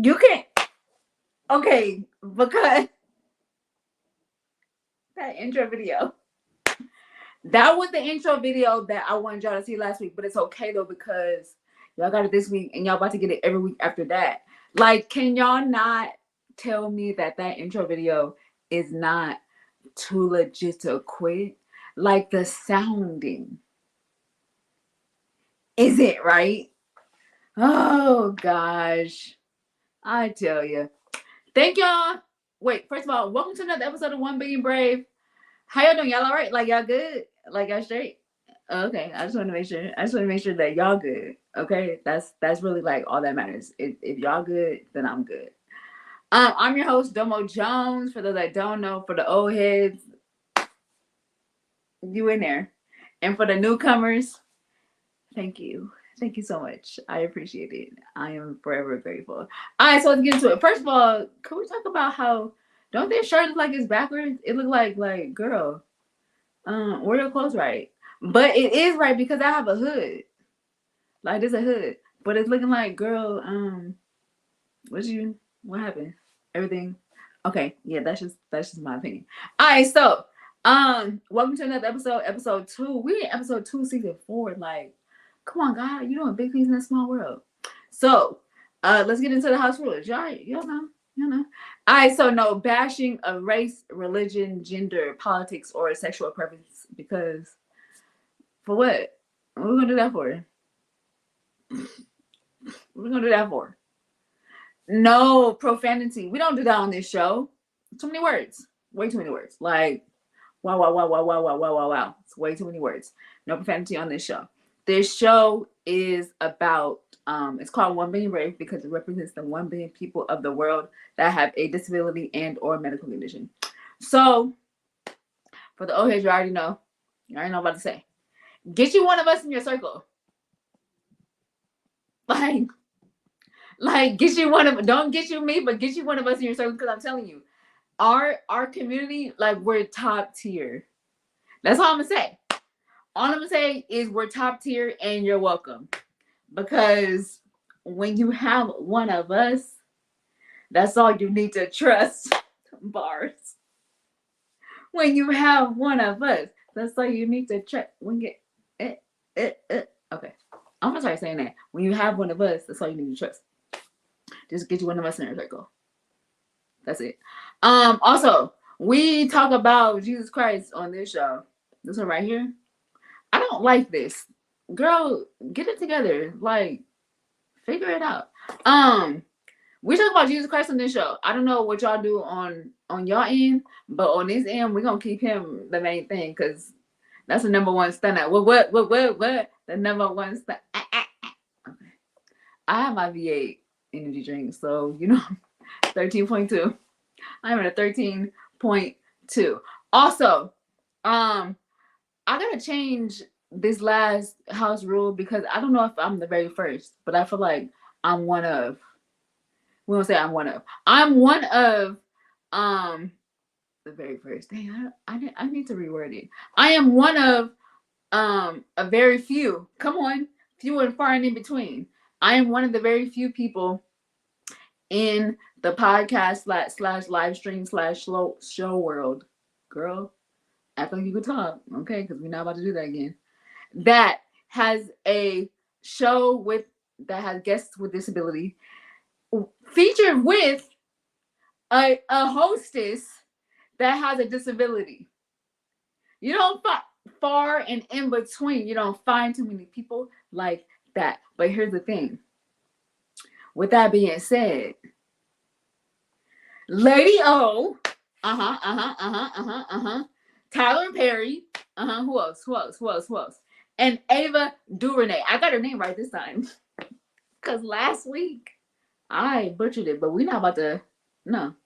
You can't. Okay, because that intro video. That was the intro video that I wanted y'all to see last week, but it's okay though because y'all got it this week and y'all about to get it every week after that. Like, can y'all not tell me that that intro video is not too legit to quit? Like the sounding, is it right? Oh gosh, I tell you. Thank y'all. Wait, first of all, welcome to another episode of One Being Brave. How y'all doing? Y'all all right? Like y'all good? Like y'all straight? Okay, I just want to make sure. I just want to make sure that y'all good. Okay, that's really like all that matters. If y'all good, then I'm good. I'm your host Domo Jones. For those that don't know, for the old heads, you in there, and for the newcomers, thank you. Thank you so much. I appreciate it. I am forever grateful. All right, so let's get into it. First of all, can we talk about how don't their shirt look like it's backwards? It look like girl. Wear your clothes right. But it is right because I have a hood. Like there's a hood. But it's looking like girl, what happened? Everything. Okay, yeah, that's just my opinion. Alright, so welcome to another episode, episode 2. We in episode 2, season 4. Like, come on, God, you doing big things in a small world. So let's get into the house rules. Y'all know. You know. Alright, so no bashing of race, religion, gender, politics, or sexual preference because for what? What are we gonna do that for? What are we gonna do that for? No profanity. We don't do that on this show. Too many words. Way too many words. Like wow, wow, wow, wow, wow, wow, wow, wow, wow. It's way too many words. No profanity on this show. This show is about it's called One Billion Brave because it represents the 1 billion people of the world that have a disability and or medical condition. So for the old heads, you already know. You already know what to say. Get you one of us in your circle. Like get you one of don't get you me, but get you one of us in your circle because I'm telling you, our community, like we're top tier. That's all I'm gonna say. All I'm gonna say is we're top tier and you're welcome. Because when you have one of us, that's all you need to trust. Bars. When you have one of us, that's all you need to trust. When you okay. I'm gonna start saying that. When you have one of us, that's all you need to trust. Just get you one of us in your circle. That's it. Also, we talk about Jesus Christ on this show. This one right here. I don't like this. Girl, get it together. Like, figure it out. We talk about Jesus Christ on this show. I don't know what y'all do on y'all end, but on this end, we're gonna keep him the main thing because that's the number one standout. What? The number one stand. Okay. I have my V8 energy drink, so 13.2. I'm at a 13.2. Also, I gotta change this last house rule because I don't know if I'm the very first, but I feel like I'm one of. We won't say I'm one of. I'm one of the very first. Dang, I need to reword it. I am one of a very few. Come on, few and far and in between. I am one of the very few people in the podcast slash live stream slash show world. Girl, act like you could talk, okay? Because we're not about to do that again. That has a show that has guests with disability featured with a hostess that has a disability. You don't far and in between. You don't find too many people like that. But here's the thing. With that being said, Lady O, Tyler Perry, who else? And Ava DuVernay. I got her name right this time. Because last week, I butchered it, but we're not about to, no,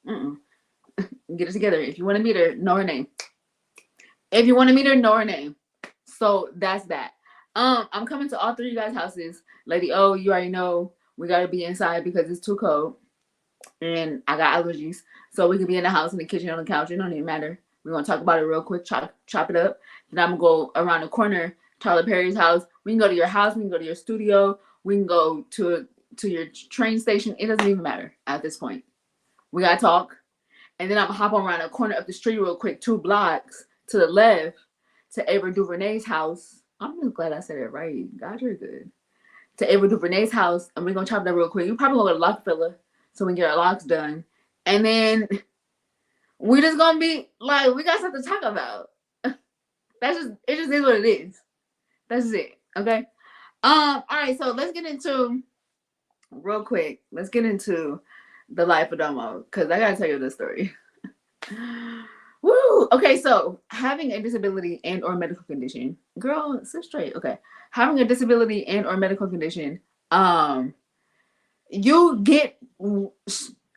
get it together. If you want to meet her, know her name. If you want to meet her, know her name. So that's that. I'm coming to all 3 of you guys' houses. Lady O, you already know we got to be inside because it's too cold. And I got allergies. So we could be in the house, in the kitchen, on the couch. It don't even matter. We're going to talk about it real quick, chop it up. Then I'm going to go around the corner, Tyler Perry's house. We can go to your house. We can go to your studio. We can go to to your train station. It doesn't even matter at this point. We gotta talk. And then I'm hop around a corner up the street real quick, 2 blocks to the left to Ava DuVernay's house. I'm just glad I said it right. God, you're good. To Ava DuVernay's house, and we're gonna chop that real quick. You probably gonna go to Lockfiller so we can get our locks done. And then we just gonna be like, we got something to talk about. It just is what it is. That's it. Okay. All right, so let's get into real quick. Let's get into the life of Domo, because I gotta tell you this story. Woo! Okay, so having a disability and or medical condition, girl, sit straight. Okay, having a disability and or medical condition, you get,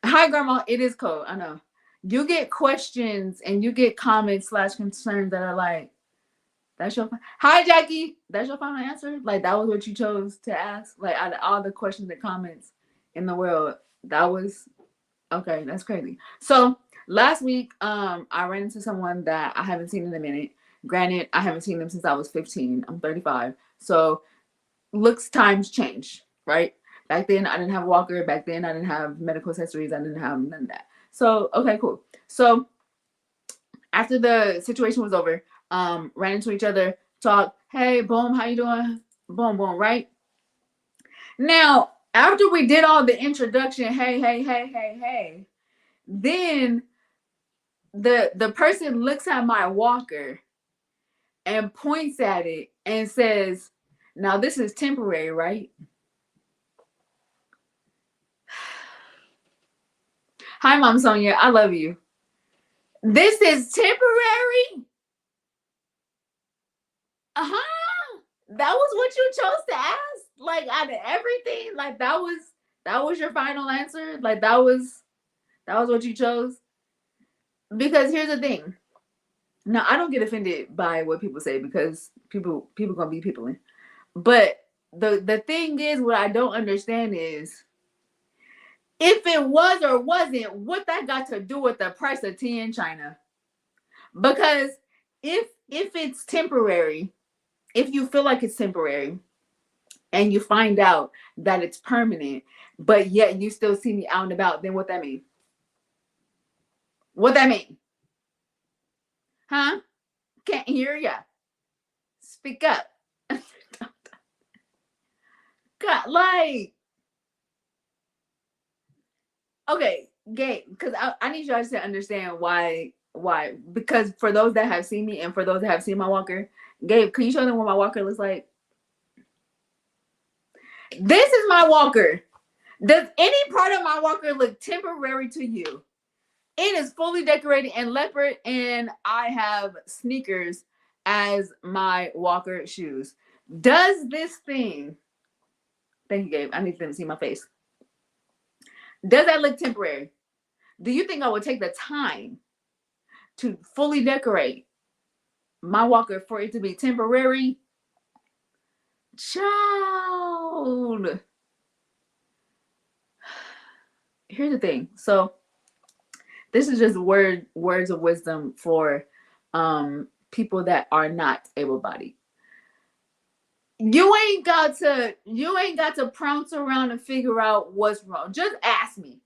hi grandma, it is cold. I know. You get questions and you get comments / concerns that are like, that's your, hi Jackie, that's your final answer? Like, that was what you chose to ask? Like, out of all the questions and comments in the world, that was, okay, that's crazy. So last week, I ran into someone that I haven't seen in a minute. Granted, I haven't seen them since I was 15. I'm 35. So looks, times change, right? Back then, I didn't have a walker. Back then, I didn't have medical accessories. I didn't have none of that. So, okay, cool. So after the situation was over, ran into each other, talked, hey, boom, how you doing? Boom, boom, right? Now, after we did all the introduction, hey, then the person looks at my walker and points at it and says, now this is temporary, right? Hi, Mom Sonia, I love you. This is temporary? That was what you chose to ask? Like, out of everything? Like, that was your final answer? Like, that was what you chose? Because here's the thing. Now, I don't get offended by what people say, because people gonna be peopling. But the thing is, what I don't understand is, if it was or wasn't, what that got to do with the price of tea in China? Because if it's temporary, if you feel like it's temporary, and you find out that it's permanent, but yet you still see me out and about, then what that mean? What that mean? Huh? Can't hear ya. Speak up. God, like, okay, Gabe, because I need you guys to understand why. Because for those that have seen me and for those that have seen my walker, Gabe, can you show them what my walker looks like? This is my walker. Does any part of my walker look temporary to you? It is fully decorated in leopard, and I have sneakers as my walker shoes. Does this thing, thank you, Gabe, I need them to see my face. Does that look temporary? Do you think I would take the time to fully decorate my walker for it to be temporary? Child. Here's the thing. So this is just words of wisdom for people that are not able-bodied. You ain't got to prounce around and figure out what's wrong. Just ask me.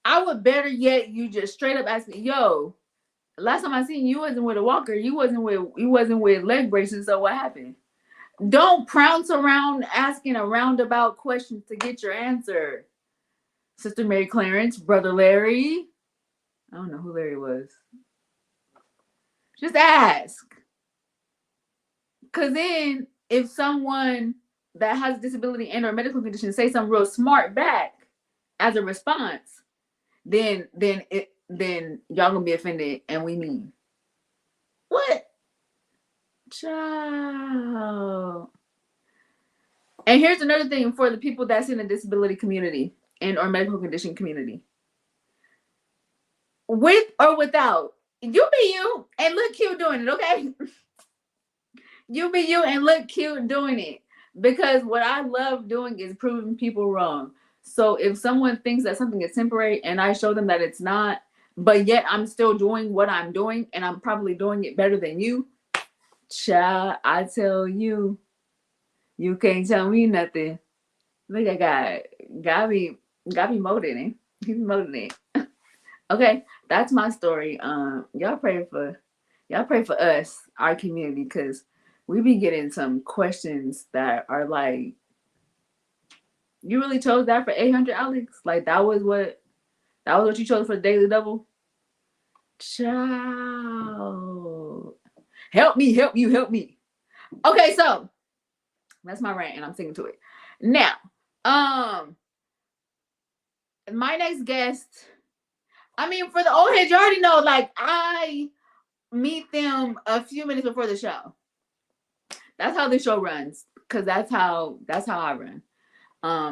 I would, better yet, you just straight up ask me, yo, last time I seen you wasn't with a walker, you wasn't with leg braces, so what happened? Don't prounce around asking a roundabout question to get your answer. Sister Mary Clarence, Brother Larry. I don't know who Larry was. Just ask. Because then, if someone that has a disability and or medical condition say something real smart back as a response, then y'all gonna be offended, and we mean. What? Child. And here's another thing for the people that's in the disability community and or medical condition community. With or without, you be you and look cute doing it, okay? You be you and look cute doing it. Because what I love doing is proving people wrong. So if someone thinks that something is temporary and I show them that it's not, but yet I'm still doing what I'm doing and I'm probably doing it better than you, child, I tell you, you can't tell me nothing. Look at God. God be molding it. He be molding it. Okay, that's my story. Y'all pray for us, our community, because we be getting some questions that are like, you really chose that for 800, Alex? Like that was what you chose for the daily double? Child. Help me, help you, help me. Okay, so that's my rant and I'm sticking to it. Now, um, my next guest, I mean, for the old heads, you already know, like, I meet them a few minutes before the show. That's how the show runs. Cause that's how I run.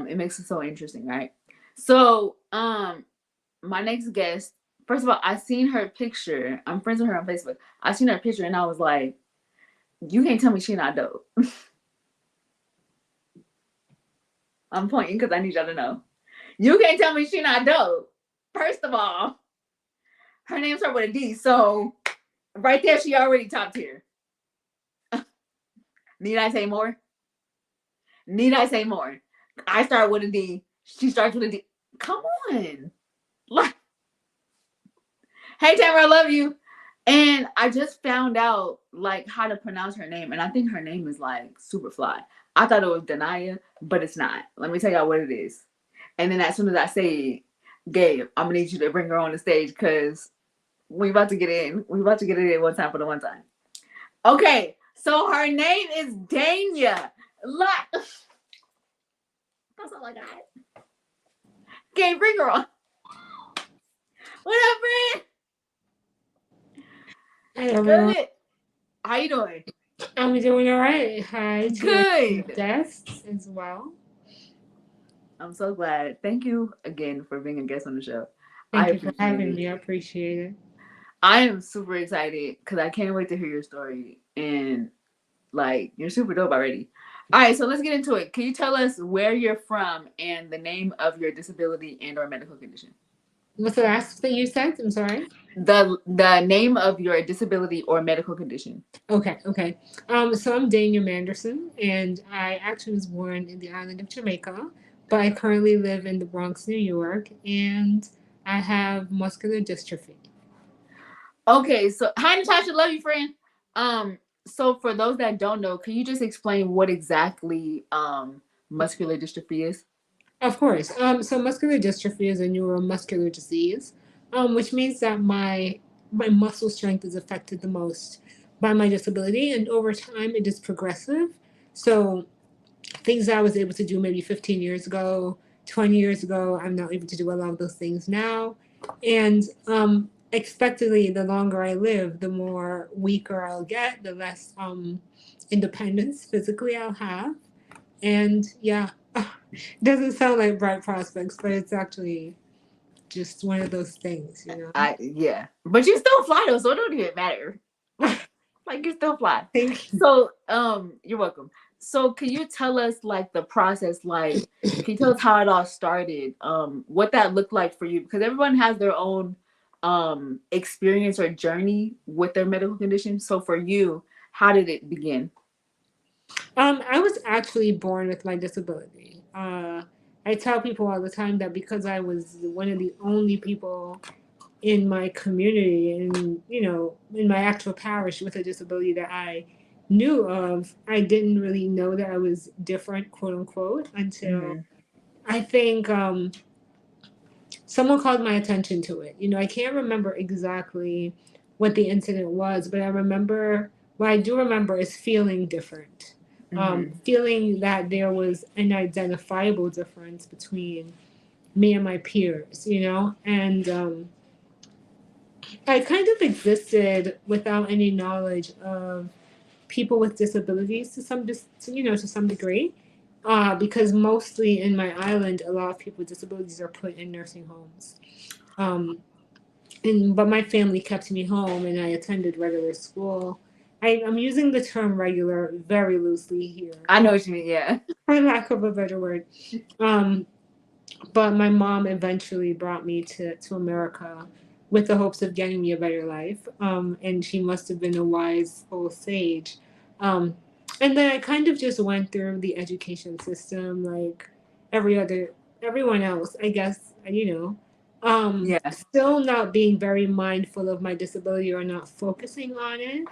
It makes it so interesting, right? So, my next guest, first of all, I seen her picture. I'm friends with her on Facebook. I seen her picture and I was like, you can't tell me she not dope. I'm pointing because I need y'all to know. You can't tell me she not dope. First of all, her name starts with a D, so right there she already top tier. Need I say more? Need I say more? I start with a D. She starts with a D. Come on. Like, hey Tamara, I love you. And I just found out like how to pronounce her name, and I think her name is like super fly. I thought it was Dayniah, but it's not. Let me tell y'all what it is. And then as soon as I say it, Gabe, I'm gonna need you to bring her on the stage because we about to get in. We about to get it in one time for the one time. Okay, so her name is Dayniah. That's all I got. Gabe, bring her on. What up, friend? Hi everyone. Good. How you doing? I'm doing all right. Hi to our Good. guests as well. I'm so glad. Thank you again for being a guest on the show. I Thank you for appreciate having it. me. I appreciate it. I am super excited because I can't wait to hear your story. And like, you're super dope already. All right, so let's get into it. Can you tell us where you're from and the name of your disability and or medical condition? What's the last thing you said? I'm sorry. The name of your disability or medical condition. Okay. So I'm Dayniah Manderson, and I actually was born in the island of Jamaica, but I currently live in the Bronx, New York, and I have muscular dystrophy. Okay, so hi Natasha, love you, friend. So for those that don't know, can you just explain what exactly muscular dystrophy is? Of course. So muscular dystrophy is a neuromuscular disease, which means that my muscle strength is affected the most by my disability, and over time it is progressive. So things that I was able to do maybe 15 years ago, 20 years ago, I'm not able to do a lot of those things now, and expectedly, the longer I live, the more weaker I'll get, the less independence physically I'll have, and yeah, doesn't sound like bright prospects, but it's actually just one of those things. I yeah, but you still fly though, so it don't even matter. Like you still fly. Thank you. So you're welcome. So can you tell us like the process? Like, can you tell us how it all started? What that looked like for you? Because everyone has their own experience or journey with their medical condition. So for you, how did it begin? I was actually born with my disability. I tell people all the time that because I was one of the only people in my community and in my actual parish with a disability that I knew of, I didn't really know that I was different, quote unquote, until Mm-hmm. I think someone called my attention to it. I can't remember exactly what the incident was, but what I do remember is feeling different. Mm-hmm. Feeling that there was an identifiable difference between me and my peers. And I kind of existed without any knowledge of people with disabilities to some degree. Because mostly in my island, a lot of people with disabilities are put in nursing homes. Um, but my family kept me home and I attended regular school. I'm using the term regular very loosely here, I know what you mean. Yeah. for lack of a better word. Um, but my mom eventually brought me to America with the hopes of getting me a better life. And she must have been a wise old sage. Um, and then I kind of just went through the education system, like every other everyone else, I guess, Yeah. still not being very mindful of my disability or not focusing on it.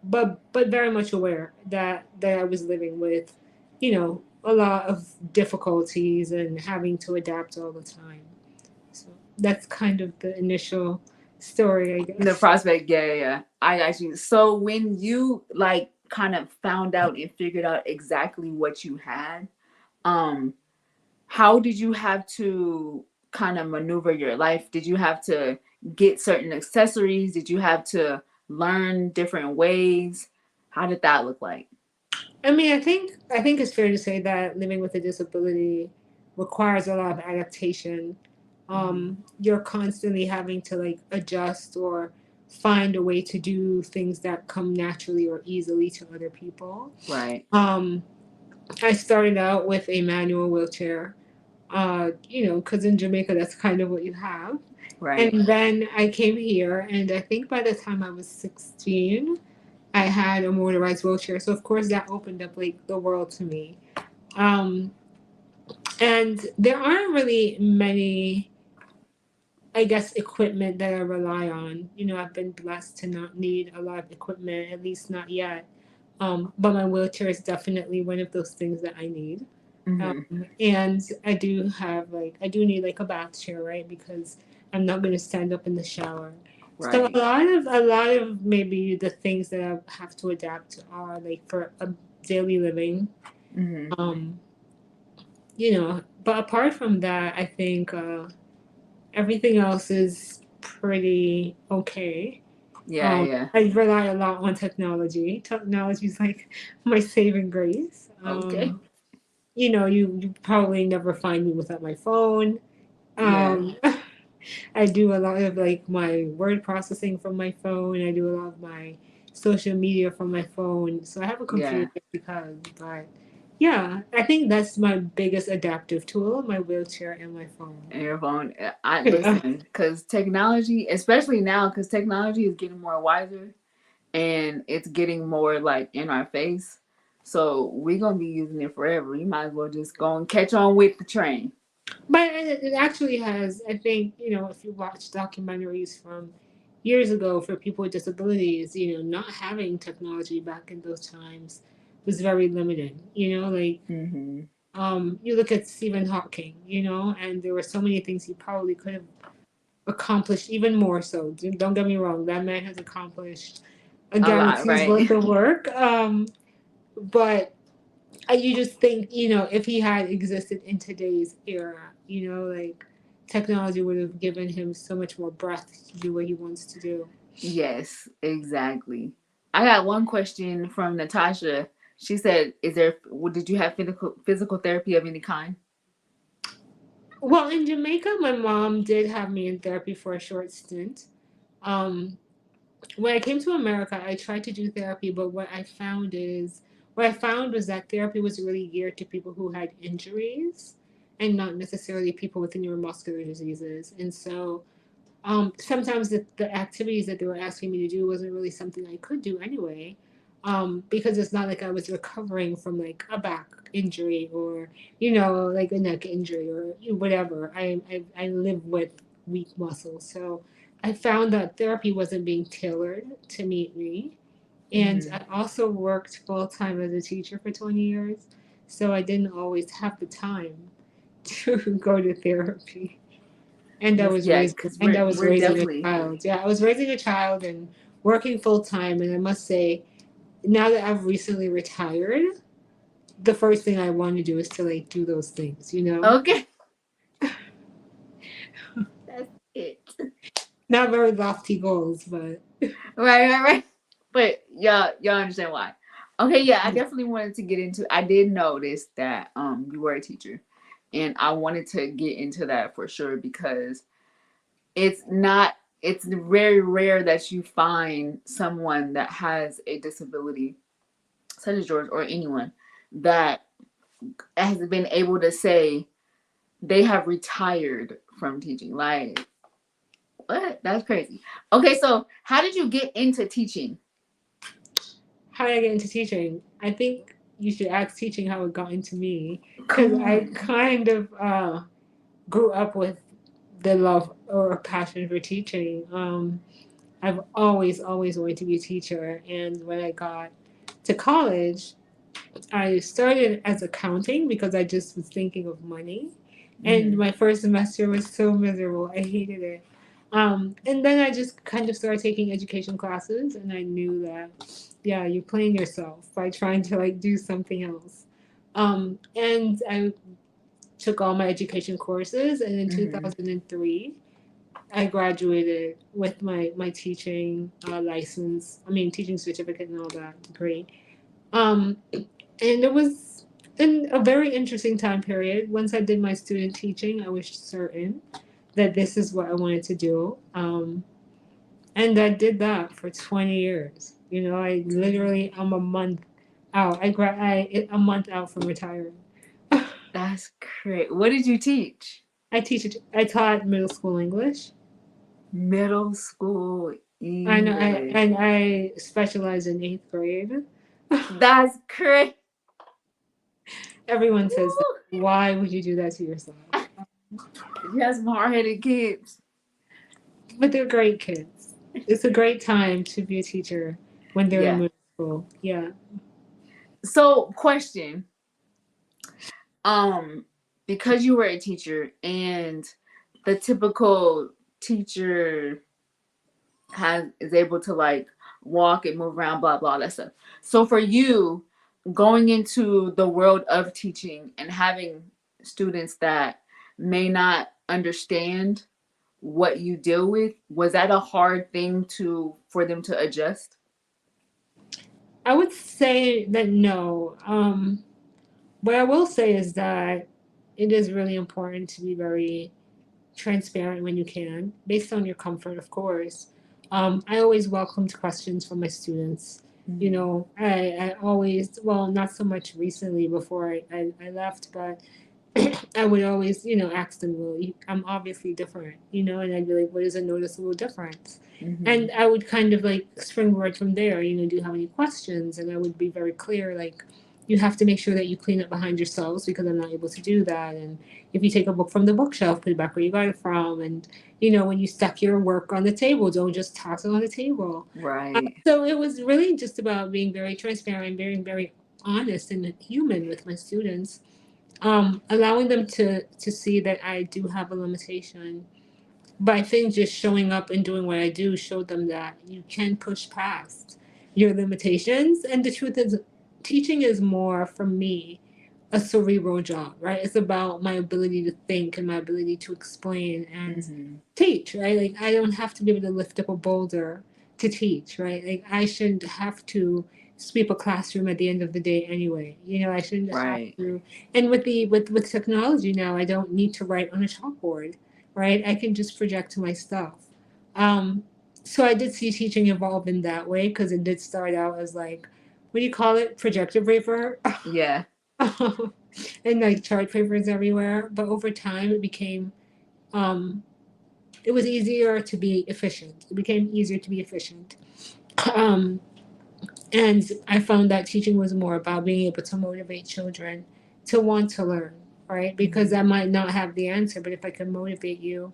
But very much aware that I was living with, a lot of difficulties and having to adapt all the time. So that's kind of the initial story, I The guess. prospect, yeah, yeah, yeah. I actually, so when you like kind of found out and figured out exactly what you had, um, how did you have to kind of maneuver your life? Did you have to get certain accessories? Did you have to learn different ways? How did that look like? I mean, I think it's fair to say that living with a disability requires a lot of adaptation. Mm-hmm. You're constantly having to like adjust or find a way to do things that come naturally or easily to other people. Right, Um, I started out with a manual wheelchair, because in Jamaica that's kind of what you have. right. And then I came here, and I think by the time I was 16, I had a motorized wheelchair. So of course that opened up like the world to me. Um, and there aren't really many, I guess, equipment that I rely on. I've been blessed to not need a lot of equipment, at least not yet. But my wheelchair is definitely one of those things that I need. Mm-hmm. And I do need like a bath chair, right? Because I'm not going to stand up in the shower. So Right. a lot of maybe the things that I have to adapt to are like for a daily living. Mm-hmm. Um, but apart from that, I think everything else is pretty okay. Yeah, yeah. I rely a lot on technology. Technology is like my saving grace. Okay. You probably never find me without my phone. Yeah, Um, I do a lot of like my word processing from my phone. I do a lot of my social media from my phone. So I have a yeah. computer because, but yeah, I think that's my biggest adaptive tool, my wheelchair and my phone. And your phone. I Yeah. listen, because technology, especially now, because technology is getting more wiser and it's getting more like in our face. So we're gonna be using it forever. You might as well just go and catch on with the train. But it actually has, I think, if you watch documentaries from years ago for people with disabilities, not having technology back in those times was very limited. Like Mm-hmm. you look at Stephen Hawking, and there were so many things he probably could have accomplished even more so. Don't get me wrong, that man has accomplished a A lot, galaxy's right? worth of work. But you just think, if he had existed in today's era, like technology would have given him so much more breath to do what he wants to do. Yes, exactly. I got one question from Natasha. She said, "Is there? Did you have physical therapy of any kind?" Well, in Jamaica, my mom did have me in therapy for a short stint. Um, when I came to America, I tried to do therapy, but what I found was that therapy was really geared to people who had injuries and not necessarily people with neuromuscular diseases. And so sometimes the activities that they were asking me to do wasn't really something I could do anyway, because it's not like I was recovering from like a back injury or like a neck injury or whatever. I live with weak muscles, so I found that therapy wasn't being tailored to meet me, and Mm-hmm. I also worked full time as a teacher for 20 years, so I didn't always have the time to go to therapy. And I That's, was yeah, raising because and I was we're raising a definitely, child. Yeah, I was raising a child and working full time. And I must say, now that I've recently retired, the first thing I want to do is to like do those things. okay. That's it. Not very lofty goals, but Right, right, right. But y'all understand why. Okay, yeah, I definitely wanted to get into. I did notice that you were a teacher, and I wanted to get into that for sure because it's not. It's very rare that you find someone that has a disability, such as yours or anyone, that has been able to say they have retired from teaching. Like, what? That's crazy. Okay, so how did you get into teaching? how did I get into teaching? I think you should ask teaching how it got into me, because Come I on. kind of grew up with the love or passion for teaching. I've always wanted to be a teacher, and when I got to college, I started as accounting because I just was thinking of money. And Hmm. my first semester was so miserable. I hated it. And then I just kind of started taking education classes, and I knew that, yeah, you're playing yourself by trying to like do something else. And I took all my education courses, and in Hmm. 2003, I graduated with my teaching license. I mean, teaching certificate and all that degree. And it was in a very interesting time period. Once I did my student teaching, I was certain that this is what I wanted to do. And I did that for 20 years. You know, I literally, I'm a month out. A month out from retiring. That's great. What did you teach? I taught middle school English. Middle school And English. I specialize in eighth grade. That's great. Everyone says that. Woo! Why would you do that to yourself? You have some hard headed kids. But they're great kids. It's a great time to be a teacher when they're in Yeah. middle school. Yeah. So, question. Um, because you were a teacher and the typical teacher has is able to like walk and move around, blah blah that stuff. So for you, going into the world of teaching and having students that may not understand what you deal with, was that a hard thing to for them to adjust? I would say that no. What I will say is that it is really important to be very transparent when you can, based on your comfort, of course. I always welcomed questions from my students. You Mm-hmm. know, I always, well, not so much recently before I left, but I would always, ask them, well, I'm obviously different, and I'd be like, what is a noticeable difference? Mm-hmm. And I would kind of like springboard from there, do you have any questions? And I would be very clear, like, you have to make sure that you clean up behind yourselves because I'm not able to do that. And if you take a book from the bookshelf, put it back where you got it from. And, when you stack your work on the table, don't just toss it on the table. Right. So it was really just about being very transparent, being very honest and human with my students, allowing them to see that I do have a limitation. But I think just showing up and doing what I do showed them that you can push past your limitations. And the truth is, teaching is more for me a cerebral job, right? It's about my ability to think and my ability to explain and Mm-hmm. teach, right? Like I don't have to be able to lift up a boulder to teach, right? Like I shouldn't have to sweep a classroom at the end of the day anyway. I shouldn't have Right. to. And with technology now, I don't need to write on a chalkboard, right? I can just project to my stuff. Um, so I did see teaching evolve in that way because it did start out as like, what do you call it? Projector paper. Yeah. And like chart papers everywhere. But over time, um, it was easier to be efficient. It became easier to be efficient. Um, and I found that teaching was more about being able to motivate children to want to learn, right? Because Mm-hmm. I might not have the answer, but if I can motivate you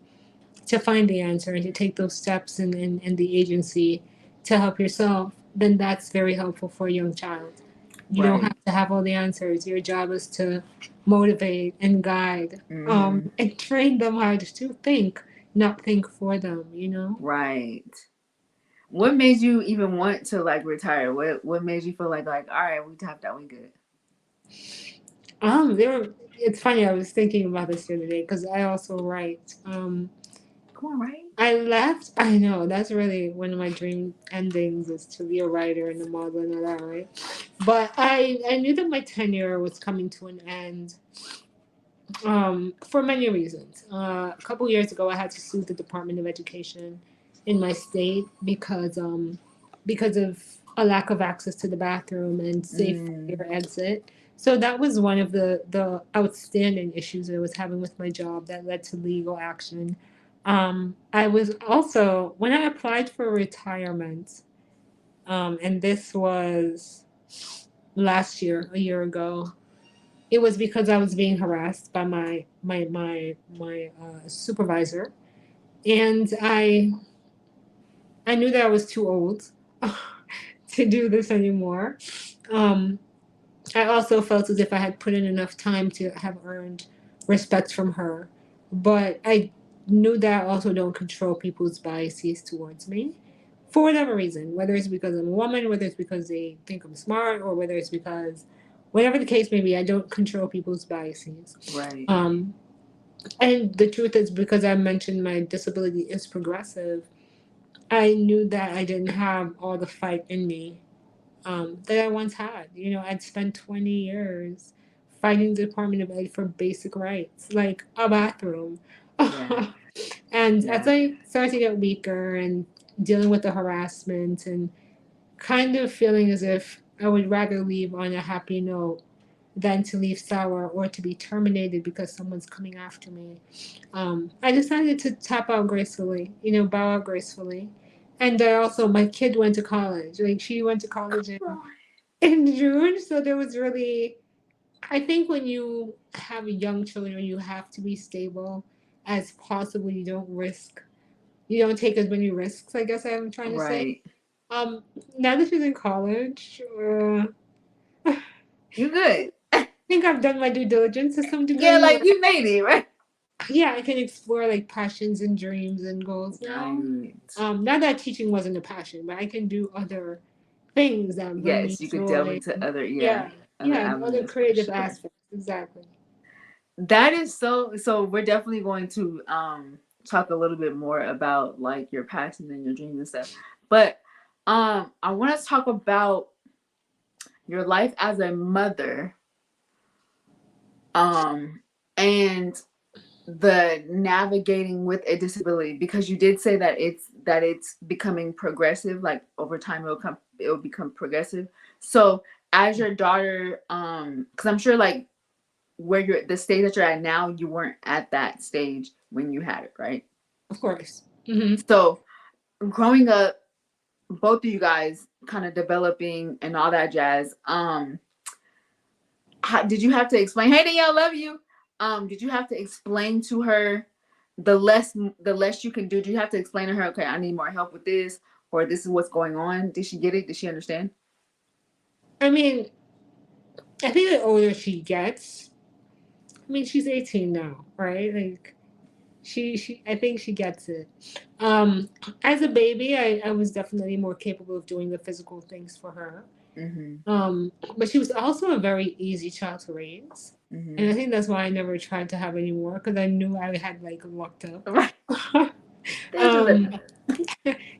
to find the answer and to take those steps and the agency to help yourself, then that's very helpful for a young child. You don't Right. have to have all the answers. Your job is to motivate and guide, Mm-hmm. and train them how to think, not think for them. Right. What made you even want to like retire? What made you feel like all right, we tapped out, we good. It's funny. I was thinking about this the other day because I also write. Come on, right? I left. I know that's really one of my dream endings is to be a writer and a model and all that, right? But I knew that my tenure was coming to an end, for many reasons. A couple years ago, I had to sue the Department of Education in my state because of a lack of access to the bathroom and safe Mm, fire exit. So that was one of the outstanding issues that I was having with my job that led to legal action. I was also when I applied for retirement, and this was last year, a year ago. It was because I was being harassed by my supervisor, and I knew that I was too old to do this anymore. Um, I also felt as if I had put in enough time to have earned respect from her, but I knew that I also don't control people's biases towards me for whatever reason, whether it's because I'm a woman, whether it's because they think I'm smart, or whether it's because whatever the case may be, I don't control people's biases. Right. Um, and the truth is, because I mentioned my disability is progressive, I knew that I didn't have all the fight in me that I once had. You know, I'd spent 20 years fighting the Department of Ed for basic rights, like a bathroom. Yeah. And as Yeah. I started to get weaker and dealing with the harassment and kind of feeling as if I would rather leave on a happy note than to leave sour or to be terminated because someone's coming after me. I decided to tap out gracefully, you know, bow out gracefully. And I also, my kid went to college. Like, she went to college in June. So there was really, I think when you have young children, you have to be stable as possible. You don't take as many risks, I guess I'm trying to say. Right. Um, Now that she's in college, I You good. think I've done my due diligence to some Yeah, degree. like you made it, right? Yeah, I can explore like passions and dreams and goals now. Right. Not that teaching wasn't a passion, but I can do other things that bring me Yes, you could delve joy. into other, yeah, Yeah, other yeah, other avenues for creative sure. aspects. Exactly. That is so we're definitely going to talk a little bit more about like your passion and your dreams and stuff. But I want to talk about your life as a mother um and the navigating with a disability, because you did say that it's becoming progressive, like over time it will become progressive. So as your daughter, because I'm sure like where you're the stage that you're at now, you weren't at that stage when you had it, right? Of course. Hmm. So growing up, both of you guys kind of developing and all that jazz, did you have to explain, hey Danielle, love you, did you have to explain to her the less you can do? Do you have to explain to her, okay, I need more help with this, or this is what's going on? Did she get it? Did she understand? I mean, I think the older she gets, I mean, she's 18 now, right? Like, I think she gets it. Um, as a baby, I was definitely more capable of doing the physical things for her. Mm-hmm. But she was also a very easy child to raise. And Mm-hmm. I think that's why I never tried to have any more because I knew I had like lucked up. Right. That's just um, enough.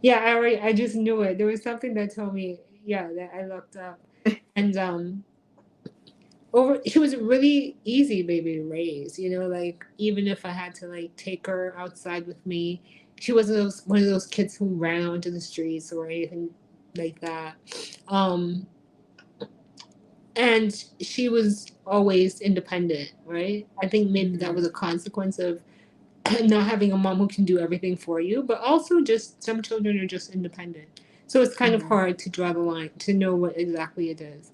yeah, I just knew it. There was something that told me, yeah, that I lucked up. And over she was a really easy baby to raise, you know, like even if I had to like take her outside with me, she wasn't one of those kids who ran out into the streets or anything like that. Um, and she was always independent, right? I think maybe that Mm-hmm. was a consequence of not having a mom who can do everything for you, but also just some children are just independent. So it's kind of Mm-hmm. hard to draw the line to know what exactly it is.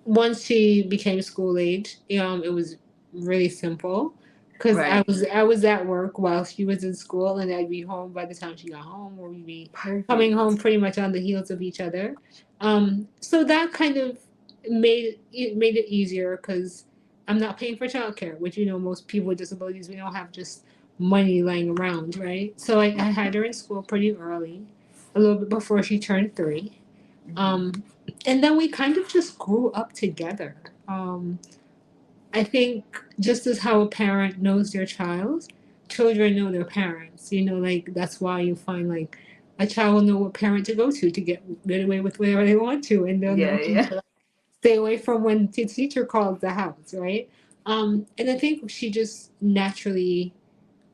Once she became school age, it was really simple because I Right. was I was at work while she was in school, and I'd be home by the time she got home, or we'd be coming home Perfect. pretty much on the heels of each other. So that kind of made it easier because I'm not paying for childcare, which most people with disabilities, we don't have just money lying around, right? So I had her in school pretty early, a little bit before she turned 3. Mm-hmm. Um, and then we kind of just grew up together. I think just as how a parent knows their child, children know their parents. Like that's why you find like a child will know what parent to go to get away with whatever they want to, and they'll Yeah, know who yeah. to stay away from when the teacher calls the house, right? And I think she just naturally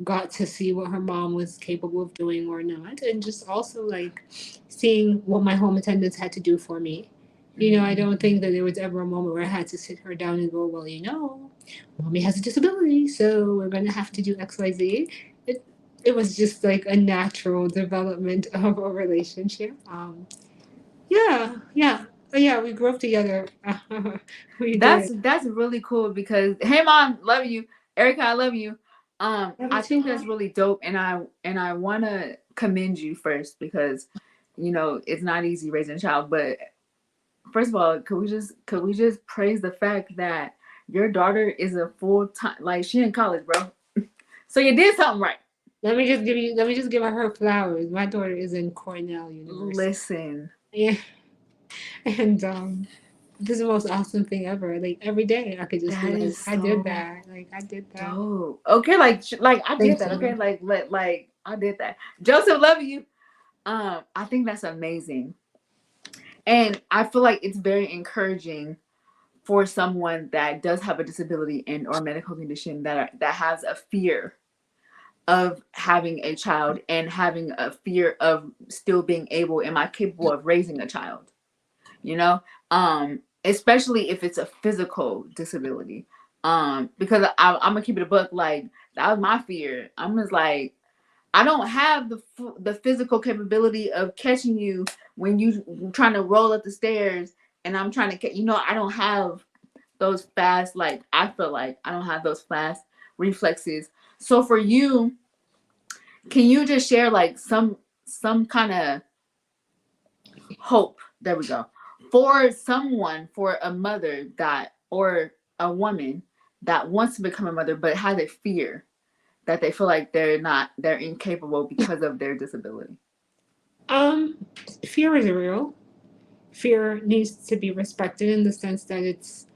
got to see what her mom was capable of doing or not, and just also like seeing what my home attendants had to do for me. I Mm-hmm. don't think that there was ever a moment where I had to sit her down and go, well, mommy has a disability, so we're going to have to do XYZ. It was just like a natural development of a relationship. Yeah, yeah. Yeah, we grew up together. We did. That's really cool because hey mom, love you. Erica, I love you. Love you I too, think that's Mom. really dope and I wanna commend you first because it's not easy raising a child, but first of all, could we just praise the fact that your daughter is a full time like she in college, bro. So you did something right. Let me just give her flowers. My daughter is in Cornell University. Listen, Yeah. And this is the most awesome thing ever. Like every day I could just be that like, is I did so that. Like I did that. dope. Okay, like I did Thank that. Okay, you. like I did that. Joseph, love you. I think that's amazing. And I feel like it's very encouraging for someone that does have a disability and or medical condition that has a fear of having a child and having a fear of still being able, am I capable of raising a child? You know? Especially if it's a physical disability. Because I'm gonna keep it a book, like that was my fear. I'm just like, I don't have the physical capability of catching you when you trying to roll up the stairs and I'm trying to get I don't have those fast, like I feel like I don't have those fast reflexes. So for you, can you just share like some kind of hope? There we go. For someone, for a mother that or a woman that wants to become a mother but has a fear that they feel like they're incapable because of their disability. Um, Fear is real. Fear needs to be respected in the sense that it's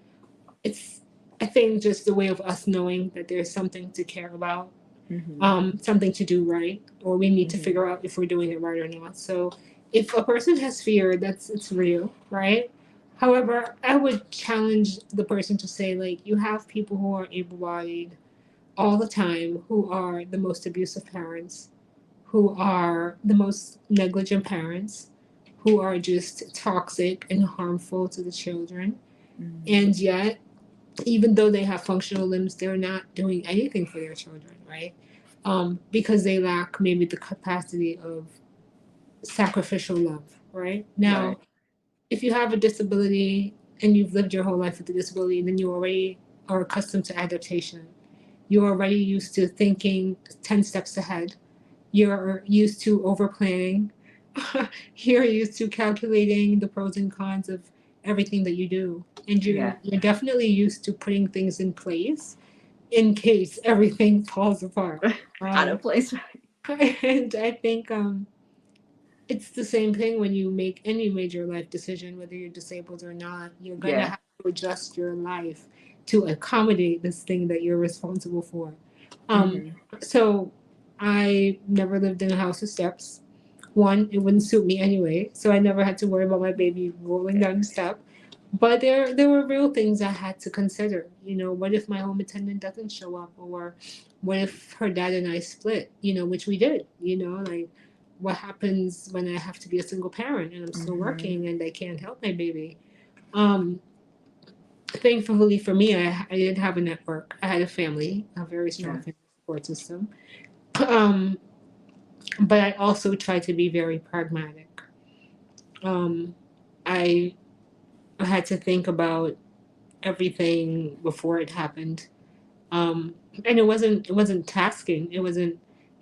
I think just a way of us knowing that there's something to care about, Mhm. something to do right, or we need to Mhm. figure out if we're doing it right or not. So if a person has fear, that's it's real, right? However, I would challenge the person to say like you have people who are able-bodied all the time who are the most abusive parents, who are the most negligent parents, who are just toxic and harmful to the children. Mhm. And yet, even though they have functional limbs, they're not doing anything for their children, right? Because they lack maybe the capacity of sacrificial love, right? Right. Now, if you have a disability and you've lived your whole life with a disability, then you already are accustomed to adaptation. You're already used to thinking 10 steps ahead. You're used to over planning. You're used to calculating the pros and cons of everything that you do. And Yeah. you're definitely used to putting things in place in case everything falls apart. Out of place. And I think it's the same thing when you make any major life decision, whether you're disabled or not. You're gonna Yeah. have to adjust your life to accommodate this thing that you're responsible for. Um, Mhm. so I never lived in a house with steps. One, it wouldn't suit me anyway, so I never had to worry about my baby rolling down the step. But there were real things I had to consider. You know, what if my home attendant doesn't show up, or what if her dad and I split? You know, which we did. You know, like what happens when I have to be a single parent and I'm still Mhm. working and I can't help my baby? Um, Thankfully for me, I did have a network. I had a family, a very strong Yeah. family support system. Um, but I also tried to be very pragmatic. Um, I had to think about everything before it happened. And it wasn't tasking.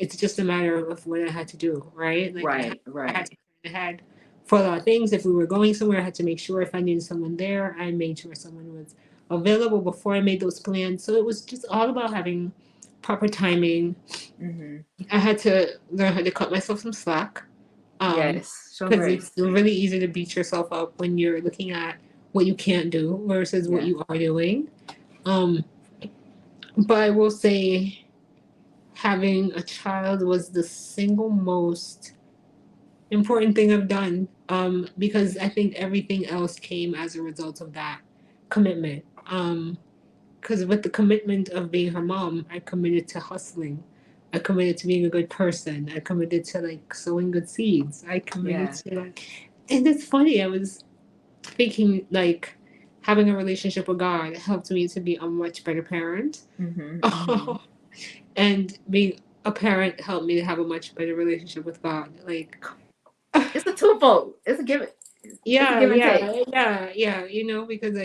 It's just a matter of what I had to do, right? Like Right. I had Right. to plan ahead for a lot of things. If we were going somewhere, I had to make sure if I needed someone there, I made sure someone was available before I made those plans. So it was just all about having proper timing. Mhm. I had to learn how to cut myself some slack. Um, Yes. Show because it's grace. really easy to beat yourself up when you're looking at what you can't do versus what Yeah. you are doing. Um, but I will say having a child was the single most important thing I've done, because I think everything else came as a result of that commitment. Because with the commitment of being her mom, I committed to hustling. I committed to being a good person. I committed to like sowing good seeds. I committed Yeah. to like, and it's funny. I was thinking like having a relationship with God helped me to be a much better parent. Mhm. Mhm. And being a parent helped me to have a much better relationship with God. Like, It's a twofold. It's a given. It's a give and take. yeah. Because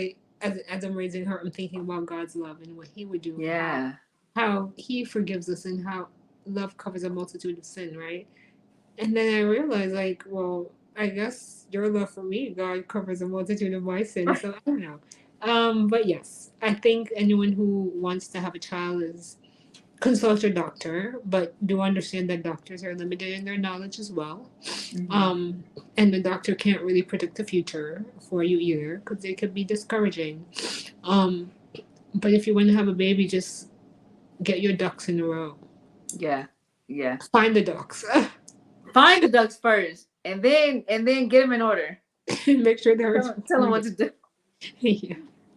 as I'm raising her, I'm thinking about God's love and what He would do and Yeah. how He forgives us and how love covers a multitude of sin, right? And then I realized, like, well, I guess your love for me, God, covers a multitude of my sins. So I don't know. But yes, I think anyone who wants to have a child is consult your doctor, but do understand that doctors are limited in their knowledge as well. Hmm. Um, and the doctor can't really predict the future for you either because it could be discouraging. Um, but if you want to have a baby, just get your ducks in a row. Yeah. Yeah. Find the ducks. Find the ducks first, and then get them in order. Make sure they're Tell them what to do. yeah.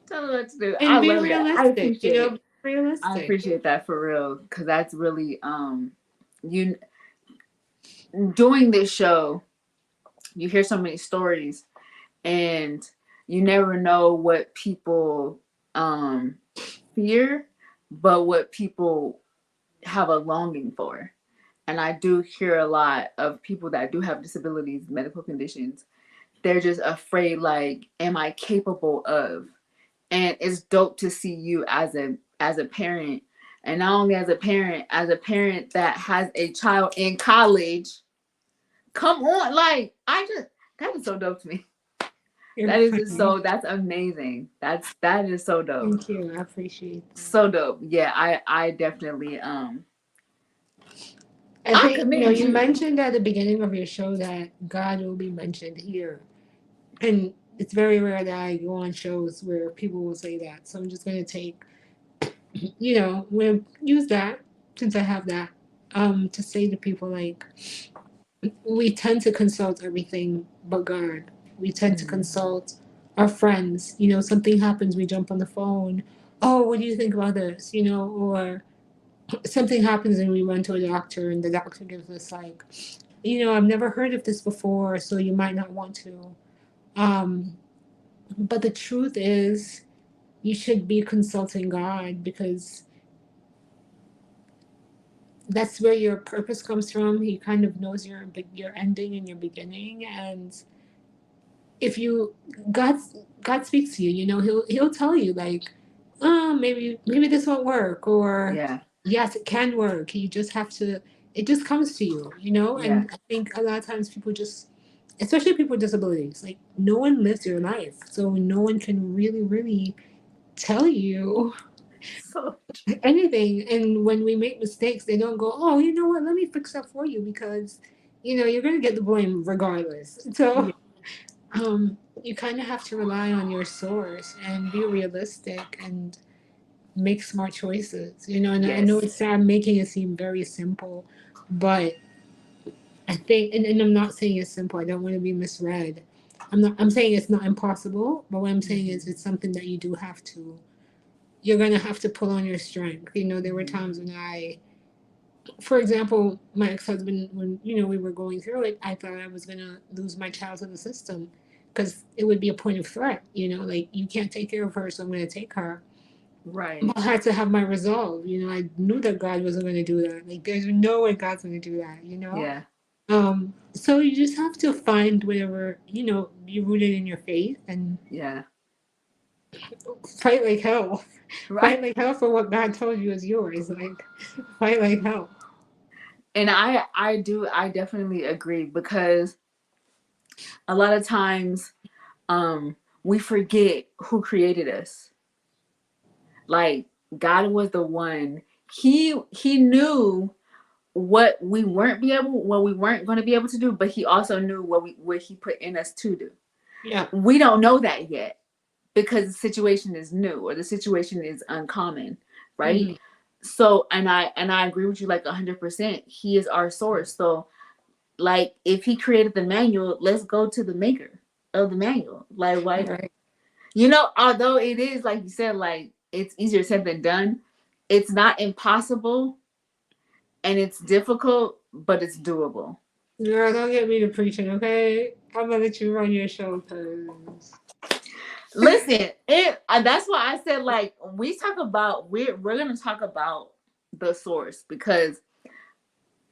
Tell them what to do. I And be love that. I realistic, appreciate it. be I realistic. appreciate that for real because that's really you doing this show. You hear so many stories, and you never know what people fear, but what people have a longing for. And I do hear a lot of people that do have disabilities, medical conditions. They're just afraid, like, am I capable of? And it's dope to see you as a parent, and not only as a parent that has a child in college. Come on, like I just that is so dope to me. You're That is just funny. so that's amazing. That is so dope. Thank you. I appreciate that. So dope. Yeah, I definitely I I think, commend you you. mentioned at the beginning of your show that God will be mentioned here. And it's very rare that I go on shows where people will say that. So I'm just going to take, we'll use that since I have that, to say to people, like, we tend to consult everything but God. We tend to Mhm. consult our friends. Something happens, we jump on the phone. Oh, what do you think about this? Or something happens and we run to a doctor and the doctor gives us, like, I've never heard of this before, so you might not want to. Um, but the truth is, you should be consulting God because that's where your purpose comes from. He kind of knows your ending and your beginning, and if you God God speaks to you, he'll tell you, like, oh, maybe this won't work, or Yeah. yes, it can work. You just have to. It just comes to you, Yeah. And I think a lot of times people just, especially people with disabilities, like, no one lives your life, so no one can really tell you So anything. And when we make mistakes, they don't go, oh, you know what? Let me fix that for you because you're gonna get the blame regardless. So yeah. you kind of have to rely on your source and be realistic and make smart choices. And I know Yes. it's sad making it seem very simple, but I think, and I'm not saying it's simple. I don't want to be misread. I'm saying it's not impossible, but what I'm saying Hmm. is it's something that you do have to. You're gonna have to pull on your strength. There were Hmm. times when for example, my ex-husband, when we were going through it, I thought I was gonna lose my child to the system because it would be a point of threat. Like, you can't take care of her, so I'm gonna take her. Right. But I had to have my resolve. I knew that God wasn't gonna do that. Like, there's no way God's gonna do that. Yeah. So you just have to find whatever, be rooted in your faith and Yeah. fight like hell. Right. Fight like hell for what God told you is yours. Like, fight like hell. And I definitely agree because a lot of times we forget who created us. Like, God was the one. He knew what we weren't going to be able to do, but he also knew what he put in us to do. Yeah. We don't know that yet because the situation is new or the situation is uncommon, right? Mm-hmm. So, and I agree with you, like, 100%. He is our source. So, like, if he created the manual, let's go to the maker of the manual. Like, why? Right. Although it is, like you said, like, it's easier said than done. It's not impossible, and it's difficult, but it's doable. Girl, don't get me to preaching, okay? I'm gonna let you run your show, cause Listen, that's why I said, like, we talk about we're gonna talk about the source because,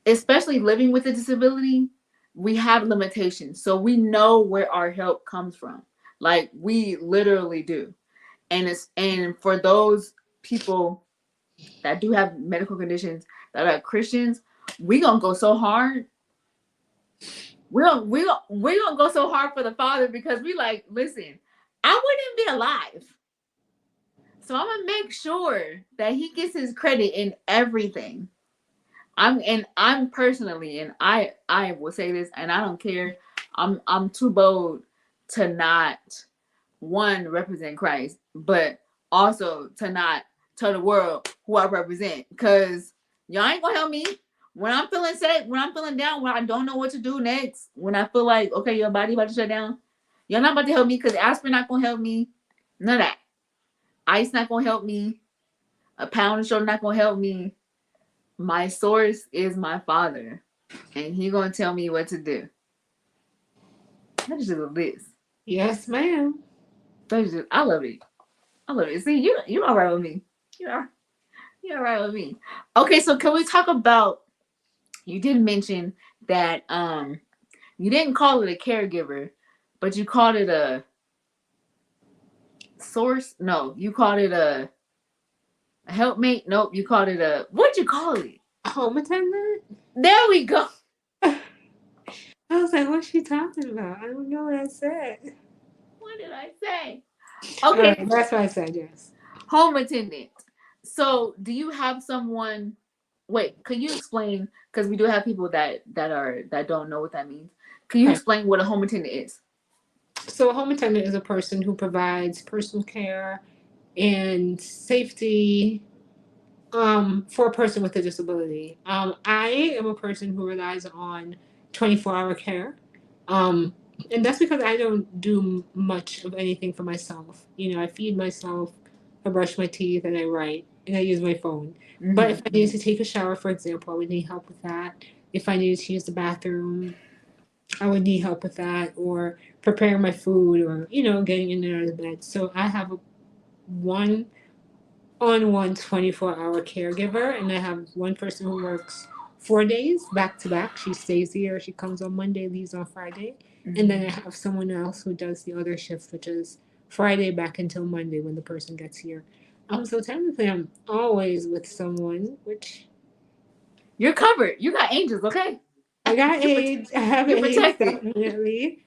especially living with a disability, we have limitations, so we know where our help comes from. Like we literally do. And for those people that do have medical conditions that are Christians, we gonna go so hard. We gonna go so hard for the Father because we like, listen, I wouldn't be alive. So I'm gonna make sure that he gets his credit in everything. I'm personally, and I will say this, and I don't care. I'm too bold to not one represent Christ, but also to not tell the world who I represent, because y'all ain't gonna help me when I'm feeling sick, when I'm feeling down, when I don't know what to do next, when I feel like okay, your body about to shut down. You're not about to help me because aspirin not gonna help me. None of that. Ice not gonna help me. A pound of sugar not gonna help me. My source is my Father, and he gonna tell me what to do. That is just a list. Yes, ma'am. That is just, I love it. I love it. See, you all right with me. You are you all right with me. Okay, so can we talk about? You did mention that you didn't call it a caregiver, but you called it a source. No, you called it a helpmate. Nope, you called it a what'd you call it? Home attendant? There we go. I was like, what's she talking about? I don't know what I said. What did I say? All Okay, right, that's what I said, yes. home attendant. So, do you have someone? Wait, can you explain? Because we do have people that don't know what that means. Can you Okay. explain what a home attendant is? So, a home attendant is a person who provides personal care and safety for a person with a disability. I am a person who relies on 24-hour care. Um, and that's because I don't do much of anything for myself. You know, I feed myself, I brush my teeth, and I write, and I use my phone. But if Mm-hmm. I needed to take a shower, for example, I would need help with that. If I needed to use the bathroom, I would need help with that, or preparing my food, or, getting in and out of the bed. So I have one on one 24-hour caregiver, and I have one person who works 4 days back to back. She stays here, she comes on Monday, leaves on Friday. And then I Mm-hmm. have someone else who does the other shift, which is Friday back until Monday when the person gets here. So technically, I'm always with someone, which You're covered. You got angels, okay? I got You AIDS. I have you're AIDS, protected. definitely.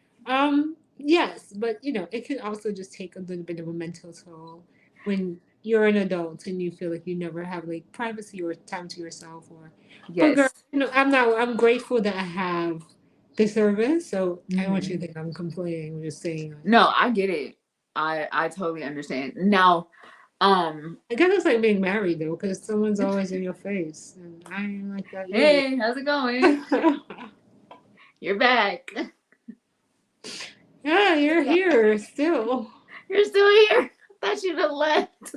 Yes, but it can also just take a little bit of a mental toll when you're an adult and you feel like you never have like privacy or time to yourself or but girl, Yes. I'm grateful that I have the service, so I don't want you Mm-hmm. to think I'm complaining. I'm just saying like No, I get it. I totally understand. Now, I guess it's like being married though, because someone's always in your face, and I ain't like that either. hey, how's it going? You're back. Yeah, you're here still. You're still here. I thought you'd have left.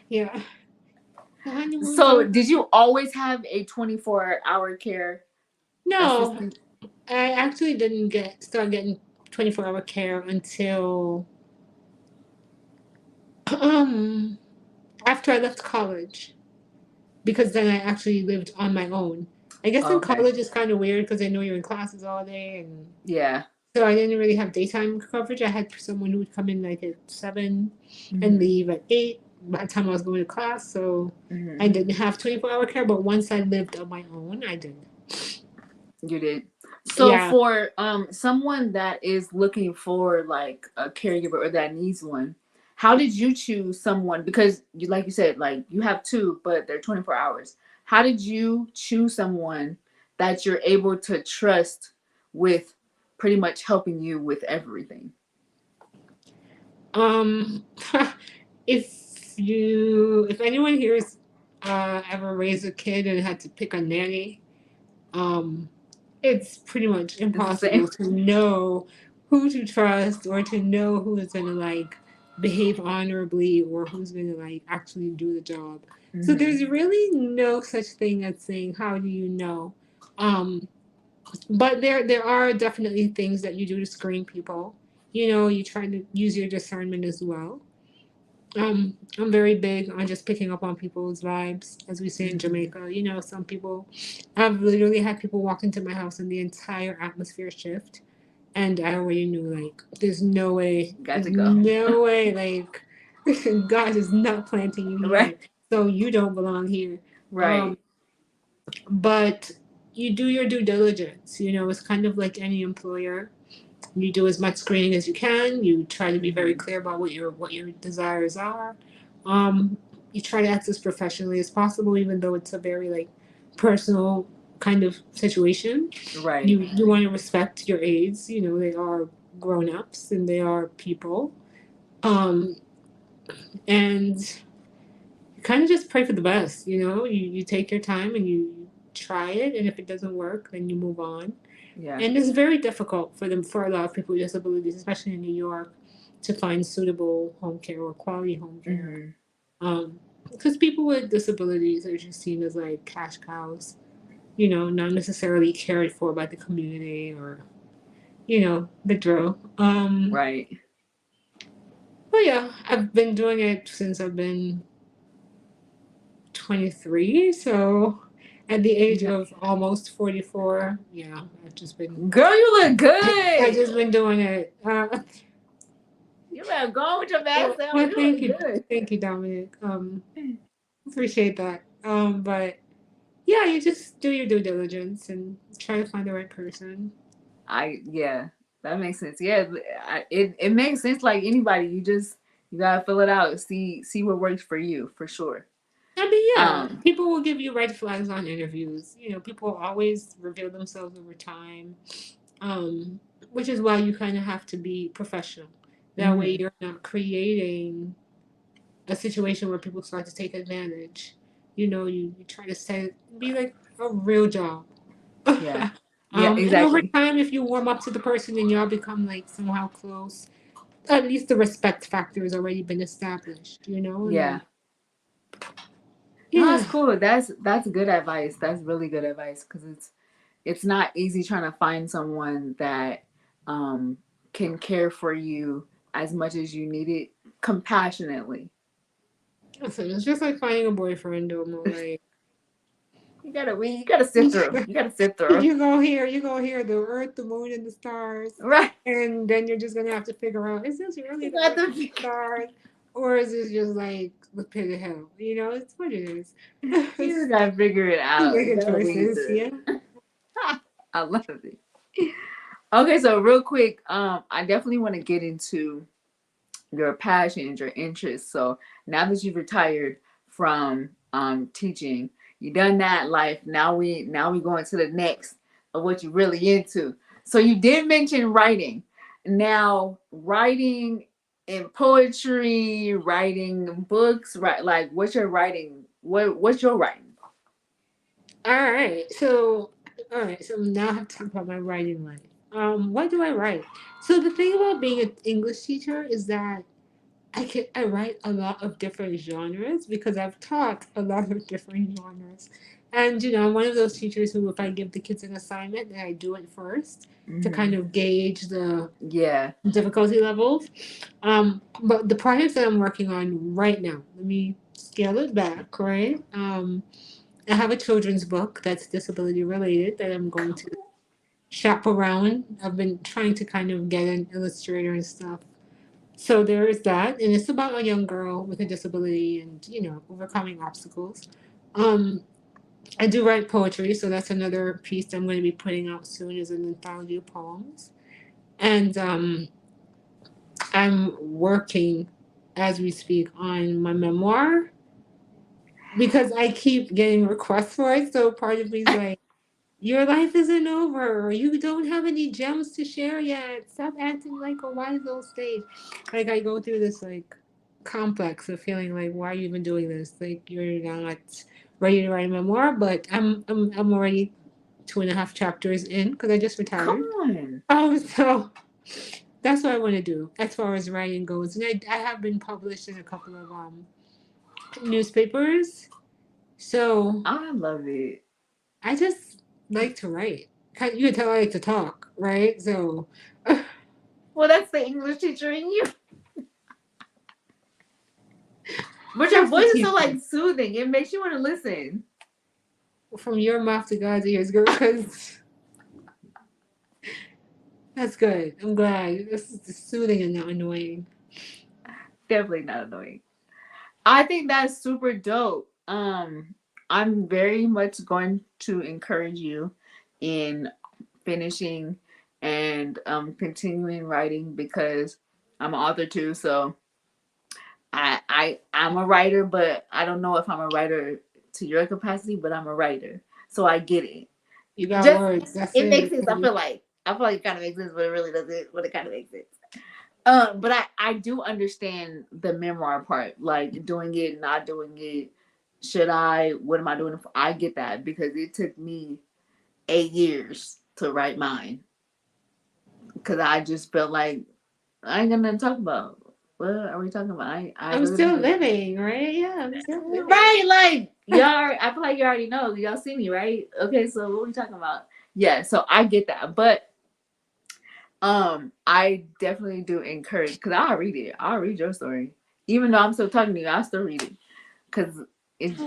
Yeah. The honeymoon's So, over. did you always have a 24-hour care No, assistant? I actually didn't start getting 24-hour care until um after I left college, because then I actually lived on my own. I guess in Okay. college it's kind of weird because I know you're in classes all day, and Yeah. so I didn't really have daytime coverage. I had someone who would come in like at 7 and Mm-hmm. leave at 8 by the time I was going to class, so I Mm-hmm. didn't have 24-hour care, but once I lived on my own, I did. You did. So Yeah. for someone that is looking for like a caregiver or that needs one, how did you choose someone? Because you like you said, like you have two, but they're 24 hours. How did you choose someone that you're able to trust with pretty much helping you with everything? Um, if anyone here has ever raised a kid and had to pick a nanny, um, it's pretty much It's the same. impossible to know who to trust or to know who is gonna like behave honorably or who's gonna like actually do the job. So Mm-hmm. there's really no such thing as saying how do you know. Um, but there are definitely things that you do to screen people. You try to use your discernment as well. I'm very big on just picking up on people's vibes, as we say in Hmm. Jamaica. You know, some people, I've literally had people walk into my house and the entire atmosphere shift, and I already knew like, Got there's to go. no way, like, God is not planting you here, Right. so you don't belong here. Um, Right. but you do your due diligence. You know, it's kind of like any employer. You do as much screening as you can. You try to be very Hmm. clear about what your desires are. Um, you try to act as professionally as possible, even though it's a very like personal kind of situation. Right. You want to respect your aides. You know, they are grown ups and they are people. Um, and you kind of just pray for the best. You know, you take your time and you try it, and if it doesn't work, then you move on. Yeah. And it's very difficult for them, for a lot of people with disabilities, especially in New York, to find suitable home care or quality home care. Hmm. Because people with disabilities are just seen as like cash cows, you know, not necessarily cared for by the community or, you know, the drill. Right. But yeah, I've been doing it since I've been 23. So at the age Yeah. of almost 44, yeah, Girl, you look I've good. just been doing it. You better go on with your bad Well, self. well, You look good. thank you, Dominic. Appreciate that. But yeah, you just do your due diligence and try to find the right person. Yeah, that makes sense. Yeah, it makes sense. Like anybody, you gotta fill it out. See what works for you for sure. I mean, yeah, Um. people will give you red flags on interviews. You know, people always reveal themselves over time, um, which is why you kind of have to be professional. That way, Hmm. you're not creating a situation where people start to take advantage. You know, you try to be like a real job. Yeah. Yeah. And over Exactly. time, if you warm up to the person and y'all become like somehow close, at least the respect factor has already been established, you know? And then, Yeah. No, yeah. that's cool. That's good advice. That's really good advice because it's not easy trying to find someone that um can care for you as much as you need it compassionately. Listen, it's just like finding a boyfriend, Domo. Like, You gotta sit through. You gotta sit through. you go here, the earth, the moon, and the stars. Right. And then you're just going to have to figure out, is this really You the got earth to and the stars? Or is this just like the pit of hell? You know, it's what it is. you It's just gotta figure it out. You making gotta weed choices, through yeah. it. I love it. Okay, so real quick, I definitely want to get into your passions, your interests. So now that you've retired from teaching, you done that life. Now we going to the next of what you're really into. So you did mention writing. Now writing in poetry, writing books, right? Like what's your writing? What's your writing? All right. So, all right. So now I have to talk about my writing life. What do I write? So the thing about being an English teacher is that I write a lot of different genres because I've taught a lot of different genres. And you know, I'm one of those teachers who if I give the kids an assignment, then I do it first to kind Mm-hmm. of gauge the Yeah. difficulty levels. But the projects that I'm working on right now, let me scale it back, right? I have a children's book that's disability related that I'm going to shop around. I've been trying to kind of get an illustrator and stuff. So there is that, and it's about a young girl with a disability and you know overcoming obstacles. Um, I do write poetry, so that's another piece I'm going to be putting out soon as an anthology of poems. And I'm working as we speak on my memoir because I keep getting requests for it. So part of me is like, your life isn't over. You don't have any gems to share yet. Stop acting like a wise old sage. Like I go through this like complex of feeling like why are you even doing this? Like you're not ready to write a memoir, but I'm already 2.5 chapters in because I just Come retired. on. So that's what I want to do as far as writing goes. And I have been published in a couple of newspapers. So I love it. I just like to write. You can tell I like to talk, right? So, Well, that's the English teacher in you. But your Half the voice is team. so like soothing. It makes you want to listen. From your mouth to God's ears, girl, because that's good. I'm glad. This is soothing and not annoying. Definitely not annoying. I think that's super dope. I'm very much going to encourage you in finishing and continuing writing because I'm an author too. So I'm a writer, but I don't know if I'm a writer to your capacity, but I'm a writer, so I get it. You got Just words. That's it makes it. sense. I feel like it kind of makes sense, but it really doesn't. But it kind of makes sense. But I do understand the memoir part, like doing it, not doing it. Should I? What am I doing? I get that because it took me 8 years to write mine because I just felt like I ain't got nothing to talk about. What are we talking about? I I'm really still don't. living, right? Yeah, I'm still living. Right, like y'all. I feel like you already know. Y'all see me, right? Okay, so what we talking about? Yeah, so I get that, but I definitely do encourage because I'll read it. I'll read your story, even though I'm still talking to you. I'll still read it because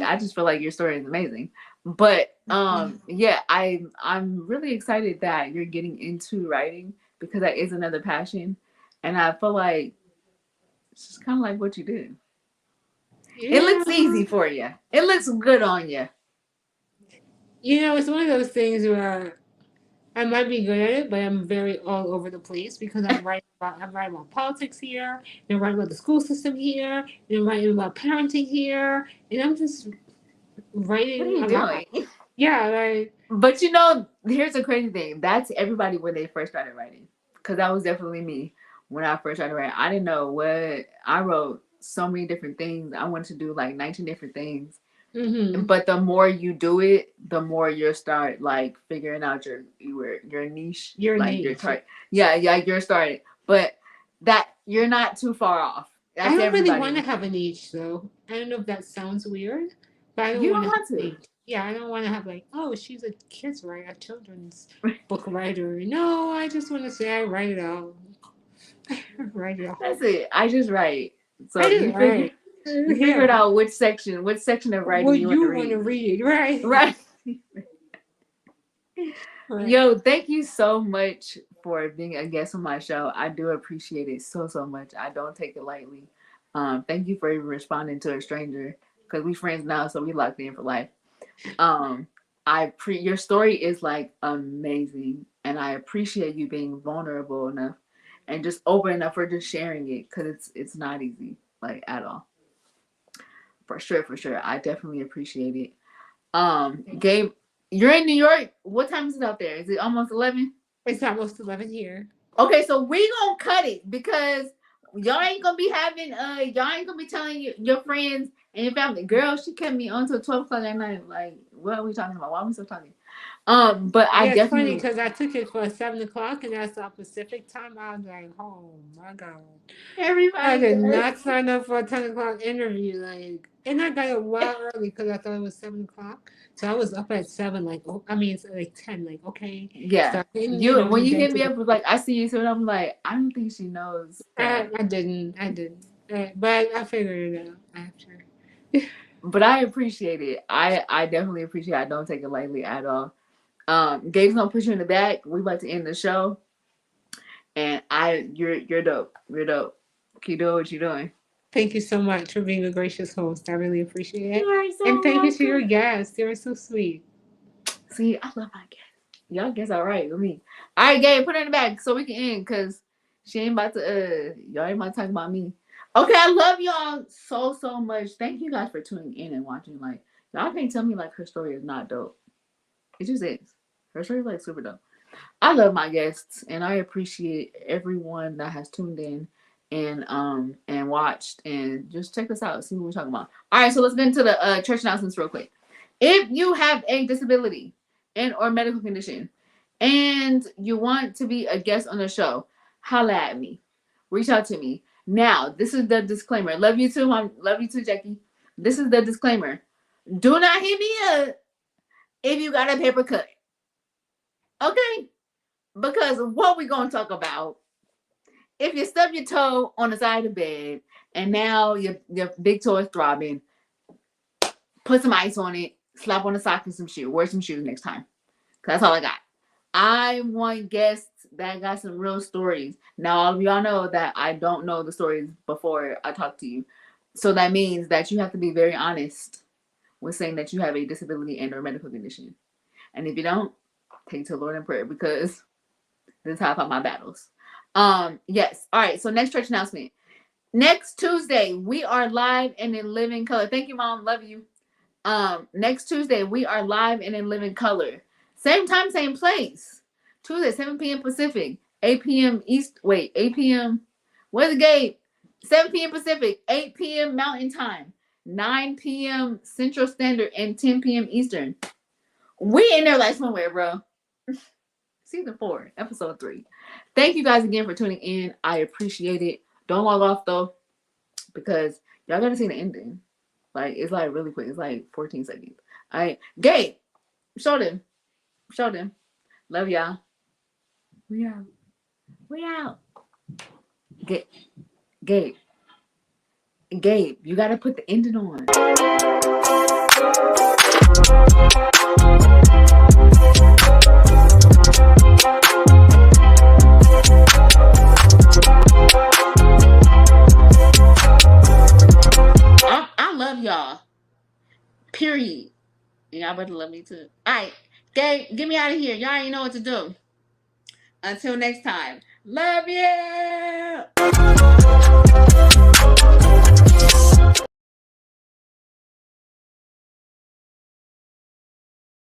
I just feel like your story is amazing. But yeah, I'm really excited that you're getting into writing because that is another passion, and I feel like it's just kind of like what you do. It Yeah. looks easy for you. It looks good on you. It's one of those things where I might be good at it, but I'm very all over the place because I'm writing about politics here, and I'm writing about the school system here, and I'm writing about parenting here, and I'm just What are writing you a lot. doing? Yeah, like But here's the crazy thing. That's everybody when they first started writing. Because that was definitely me when I first started writing. I didn't know what I wrote so many different things. I wanted to do like 19 different things. mm-hmm, But the more you do it, the more you'll start like figuring out your niche, your like your niche. target. Yeah, yeah, you're starting. But that you're not too far off. I That's don't really want to everybody. have a niche though. I don't know if that sounds weird, but I don't You want to don't have have a to. niche. Yeah, I don't want to have like, oh, she's a kids writer, a children's book writer. No, I just want to say I write it out. Write it out. That's it. I just write. I So just write. you Yeah. figured out which section of writing What you want to you want to read. read, right? Right. Right. Yo, thank you so much for being a guest on my show. I do appreciate it so much. I don't take it lightly. Thank you for even responding to a stranger because we friends now, so we locked in for life. Um, your story is like amazing, and I appreciate you being vulnerable enough and just open enough for just sharing it because it's not easy like at all. For sure, for sure. I definitely appreciate it. Gabe, you're in New York. What time is it out there? Is it almost 11? It's almost 11 here. Okay, so we gonna cut it because y'all ain't gonna be having y'all ain't gonna be telling your friends and your family. Girl, she kept me on until 12 o'clock at night. Like, what are we talking about? Why are we still talking? But I Yeah, it's funny definitely because I took it for 7 o'clock and that's our Pacific time. I was like, oh my God. I everybody did does. not sign up for a 10 o'clock interview. Like, and I got it a while early because I thought it was 7 o'clock. So I was up at 7, like, oh, I mean, it's like 10, like, okay, Yeah. start getting the You when interview, you then hit me to up with like I see you, so I'm like, I don't think she knows that. I didn't. But I figured it out after. But I appreciate it. I definitely appreciate it. I don't take it lightly at all. Gabe's gonna put you in the back. We about to end the show. And you're dope. You're dope. Keep doing what you're doing. Thank you so much for being a gracious host. I really appreciate You it. are And so thank you to your welcome. guests. They were so sweet. See, I love my guests. Y'all guess all right with me. All right, Gabe, put her in the back so we can end because she ain't about to y'all ain't about to talk about me. Okay, I love y'all so much. Thank you guys for tuning in and watching. Like y'all can't tell me like her story is not dope. It just is. Her story is like super dope. I love my guests and I appreciate everyone that has tuned in and watched and just check us out, see what we're talking about. All right, so let's get into the church announcements real quick. If you have a disability and or medical condition and you want to be a guest on the show, holla at me. Reach out to me. Now, this is the disclaimer. Love you too, Mom. Love you too, Jackie. This is the disclaimer. Do not hit me up if you got a paper cut. Okay? Because what we gonna talk about if you stub your toe on the side of the bed and now your big toe is throbbing, put some ice on it, slap on a sock and some shoe. Wear some shoes next time. That's all I got. I want guests that got some real stories. Now, all of y'all know that I don't know the stories before I talk to you. So that means that you have to be very honest with saying that you have a disability and or medical condition. And if you don't, take it to the Lord in prayer because this is how I fight my battles. Yes. All right. So next church announcement. Next Tuesday, we are live and in living color. Thank you, Mom. Love you. Next Tuesday, we are live and in living color. Same time, same place. Tuesday, 7 p.m. Pacific, 8 p.m. East. Wait, 8 p.m. Where's the gate? 7 p.m. Pacific, 8 p.m. Mountain Time, 9 p.m. Central Standard, and 10 p.m. Eastern. We in there like somewhere, bro. Season 4, episode 3. Thank you guys again for tuning in. I appreciate it. Don't log off though, because y'all gotta see the ending. Like, it's like really quick. It's like 14 seconds. All right. Gabe, show them. Show them. Love y'all. We out. We out. Gabe. Gabe, you gotta put the ending on. I love y'all. Period. Y'all better love me too. Alright, Gabe, get me out of here. Y'all already know what to do. Until next time. Love you.